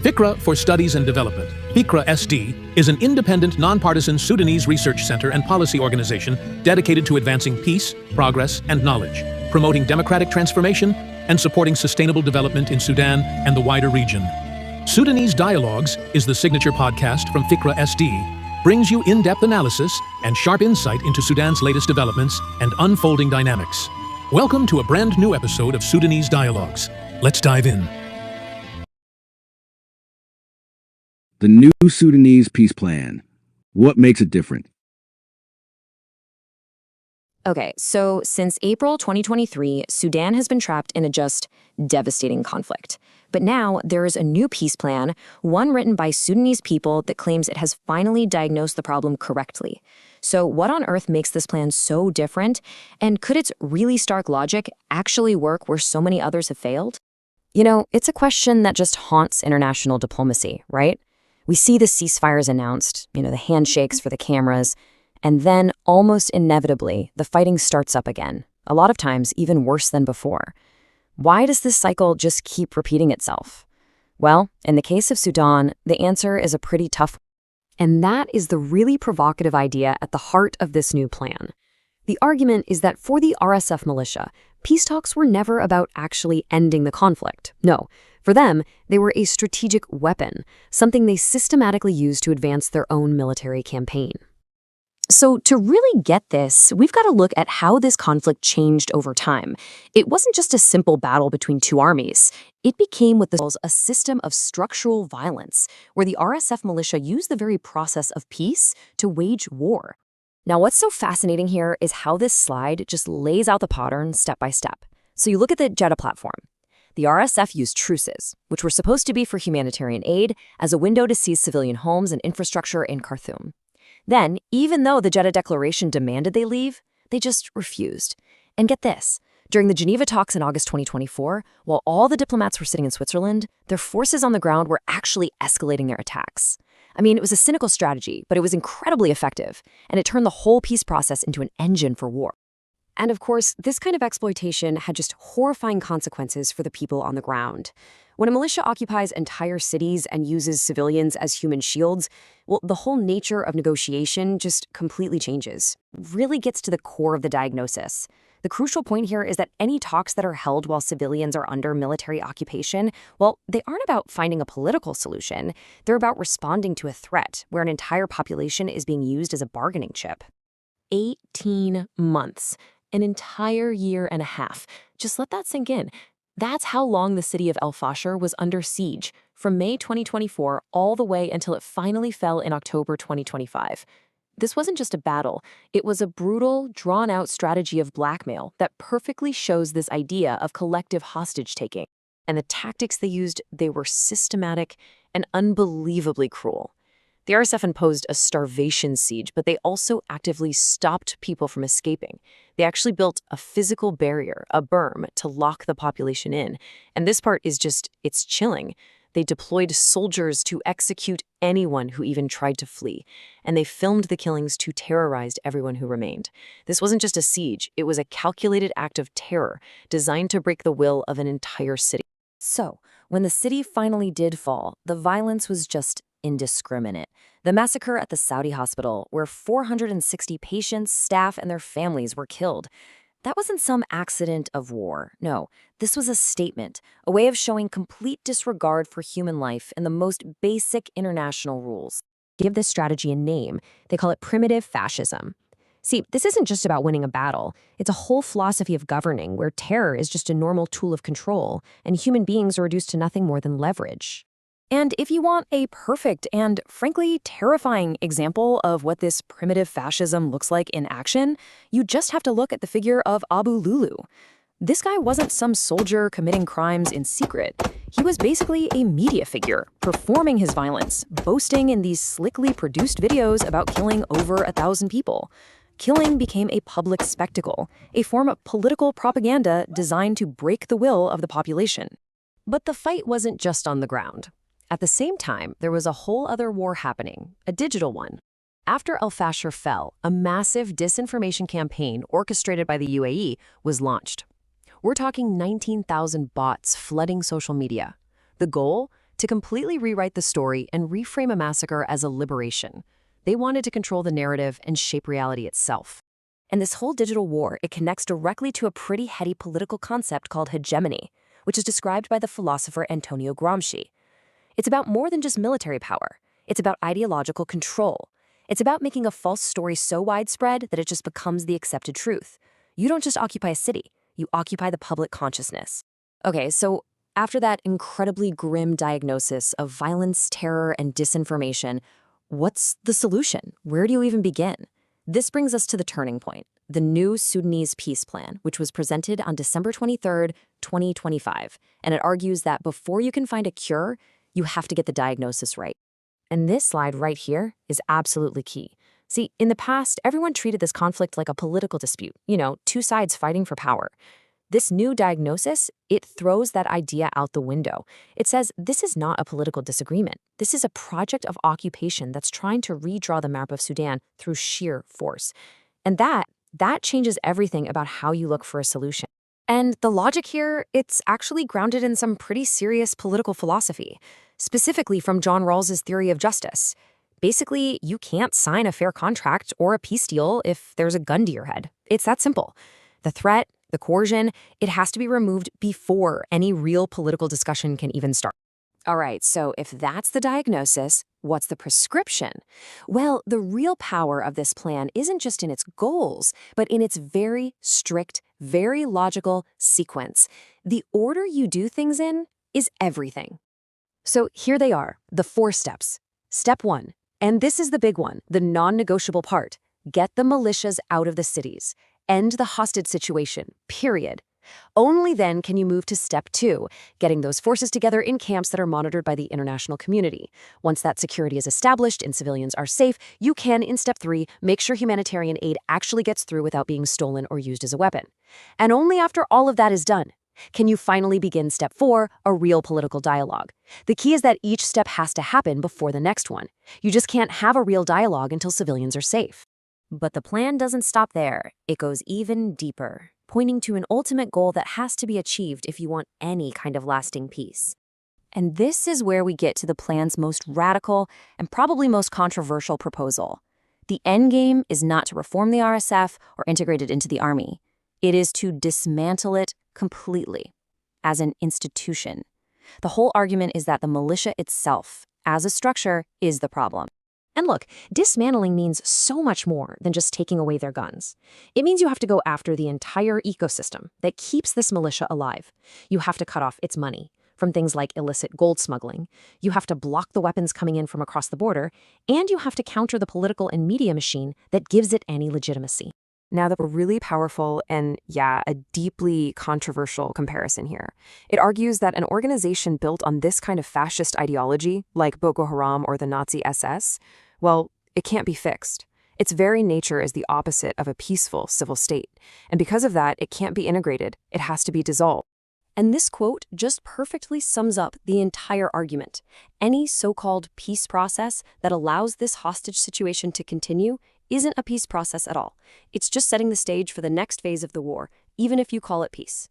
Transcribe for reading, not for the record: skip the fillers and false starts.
PICRA for Studies and Development, PICRA SD, is an independent, nonpartisan Sudanese research center and policy organization dedicated to advancing peace, progress, and knowledge, promoting democratic transformation, and supporting sustainable development in Sudan and the wider region. Sudanese Dialogues is the signature podcast from PICRA SD, brings you in-depth analysis and sharp insight into Sudan's latest developments and unfolding dynamics. Welcome to a brand new episode of Sudanese Dialogues. Let's dive in. The new Sudanese Peace Plan. What makes it different? Okay, so since April 2023, Sudan has been trapped in a just devastating conflict. But now there is a new peace plan, one written by Sudanese people that claims it has finally diagnosed the problem correctly. So what on earth makes this plan so different? And could its really stark logic actually work where so many others have failed? You know, it's a question that just haunts international diplomacy, right? We see the ceasefires announced, the handshakes for the cameras, and then, almost inevitably, the fighting starts up again, a lot of times even worse than before. Why does this cycle just keep repeating itself? Well, in the case of Sudan, the answer is a pretty tough one. And that is the really provocative idea at the heart of this new plan. The argument is that for the RSF militia, peace talks were never about actually ending the conflict. No. For them, they were a strategic weapon, something they systematically used to advance their own military campaign. So to really get this, we've got to look at how this conflict changed over time. It wasn't just a simple battle between two armies. It became what this calls a system of structural violence, where the RSF militia used the very process of peace to wage war. Now, what's so fascinating here is how this slide just lays out the pattern step by step. So you look at the Jeddah platform. The RSF used truces, which were supposed to be for humanitarian aid, as a window to seize civilian homes and infrastructure in Khartoum. Then, even though the Jeddah Declaration demanded they leave, they just refused. And get this, during the Geneva talks in August 2024, while all the diplomats were sitting in Switzerland, their forces on the ground were actually escalating their attacks. I mean, it was a cynical strategy, but it was incredibly effective, and it turned the whole peace process into an engine for war. And of course, this kind of exploitation had just horrifying consequences for the people on the ground. When a militia occupies entire cities and uses civilians as human shields, well, the whole nature of negotiation just completely changes. Really gets to the core of the diagnosis. The crucial point here is that any talks that are held while civilians are under military occupation, well, they aren't about finding a political solution. They're about responding to a threat where an entire population is being used as a bargaining chip. 18 months. An entire year and a half. Just let that sink in. That's how long the city of El Fasher was under siege, from May 2024 all the way until it finally fell in October 2025. This wasn't just a battle. It was a brutal, drawn-out strategy of blackmail that perfectly shows this idea of collective hostage-taking. And the tactics they used, they were systematic and unbelievably cruel. The RSF imposed a starvation siege, but they also actively stopped people from escaping. They actually built a physical barrier, a berm, to lock the population in. And this part is it's chilling. They deployed soldiers to execute anyone who even tried to flee. And they filmed the killings to terrorize everyone who remained. This wasn't just a siege. It was a calculated act of terror designed to break the will of an entire city. So, when the city finally did fall, the violence was just indiscriminate. The massacre at the Saudi hospital, where 460 patients, staff, and their families were killed. That wasn't some accident of war. No, this was a statement, a way of showing complete disregard for human life and the most basic international rules. Give this strategy a name. They call it primitive fascism. See, this isn't just about winning a battle. It's a whole philosophy of governing where terror is just a normal tool of control, and human beings are reduced to nothing more than leverage. And if you want a perfect and, frankly, terrifying example of what this primitive fascism looks like in action, you just have to look at the figure of Abu Lulu. This guy wasn't some soldier committing crimes in secret. He was basically a media figure, performing his violence, boasting in these slickly produced videos about killing over 1,000 people. Killing became a public spectacle, a form of political propaganda designed to break the will of the population. But the fight wasn't just on the ground. At the same time, there was a whole other war happening, a digital one. After El Fasher fell, a massive disinformation campaign orchestrated by the UAE was launched. We're talking 19,000 bots flooding social media. The goal? to completely rewrite the story and reframe a massacre as a liberation. They wanted to control the narrative and shape reality itself. And this whole digital war, it connects directly to a pretty heady political concept called hegemony, which is described by the philosopher Antonio Gramsci. It's about more than just military power. It's about ideological control. It's about making a false story so widespread that it just becomes the accepted truth. You don't just occupy a city, you occupy the public consciousness. Okay, so after that incredibly grim diagnosis of violence, terror, and disinformation, what's the solution? Where do you even begin? This brings us to the turning point, the new Sudanese Peace Plan, which was presented on December 23rd, 2025, and it argues that before you can find a cure, you have to get the diagnosis right. And this slide right here is absolutely key. See, in the past, everyone treated this conflict like a political dispute, two sides fighting for power. This new diagnosis, it throws that idea out the window. It says this is not a political disagreement. This is a project of occupation that's trying to redraw the map of Sudan through sheer force. And that changes everything about how you look for a solution. And the logic here, it's actually grounded in some pretty serious political philosophy, specifically from John Rawls's theory of justice. Basically, you can't sign a fair contract or a peace deal if there's a gun to your head. It's that simple. The threat, the coercion, it has to be removed before any real political discussion can even start. All right, so if that's the diagnosis, what's the prescription? Well, the real power of this plan isn't just in its goals, but in its very strict, very logical sequence. The order you do things in is everything. So here they are, the 4 steps. Step 1, and this is the big one, the non-negotiable part. Get the militias out of the cities. End the hostage situation, period. Only then can you move to step 2, getting those forces together in camps that are monitored by the international community. Once that security is established and civilians are safe, you can, in step 3, make sure humanitarian aid actually gets through without being stolen or used as a weapon. And only after all of that is done can you finally begin step 4, a real political dialogue. The key is that each step has to happen before the next one. You just can't have a real dialogue until civilians are safe. But the plan doesn't stop there. It goes even deeper, pointing to an ultimate goal that has to be achieved if you want any kind of lasting peace. And this is where we get to the plan's most radical and probably most controversial proposal. The end game is not to reform the RSF or integrate it into the army. It is to dismantle it completely, as an institution. The whole argument is that the militia itself, as a structure, is the problem. And look, dismantling means so much more than just taking away their guns. It means you have to go after the entire ecosystem that keeps this militia alive. You have to cut off its money from things like illicit gold smuggling. You have to block the weapons coming in from across the border, and you have to counter the political and media machine that gives it any legitimacy. Now, that's a really powerful and, a deeply controversial comparison here. It argues that an organization built on this kind of fascist ideology, like Boko Haram or the Nazi SS, well, it can't be fixed. Its very nature is the opposite of a peaceful civil state. And because of that, it can't be integrated. It has to be dissolved. And this quote just perfectly sums up the entire argument. Any so-called peace process that allows this hostage situation to continue isn't a peace process at all. It's just setting the stage for the next phase of the war, even if you call it peace.